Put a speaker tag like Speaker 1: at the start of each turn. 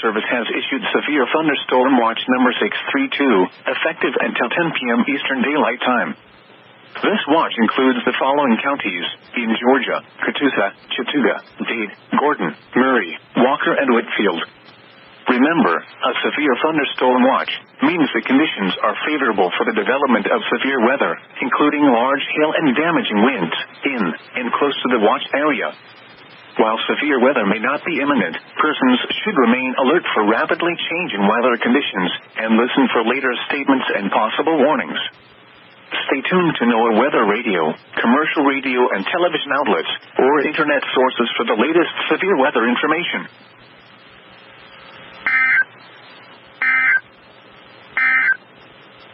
Speaker 1: Service has issued Severe Thunderstorm Watch number 632, effective until 10 p.m. Eastern Daylight Time. This watch includes the following counties in Georgia: Catoosa, Chattooga, Dade, Gordon, Murray, Walker, and Whitfield. Remember, a severe thunderstorm watch means the conditions are favorable for the development of severe weather, including large hail and damaging winds in and close to the watch area. While severe weather may not be imminent, persons should remain alert for rapidly changing weather conditions and listen for later statements and possible warnings. Stay tuned to NOAA weather radio, commercial radio and television outlets, or internet sources for the latest severe weather information.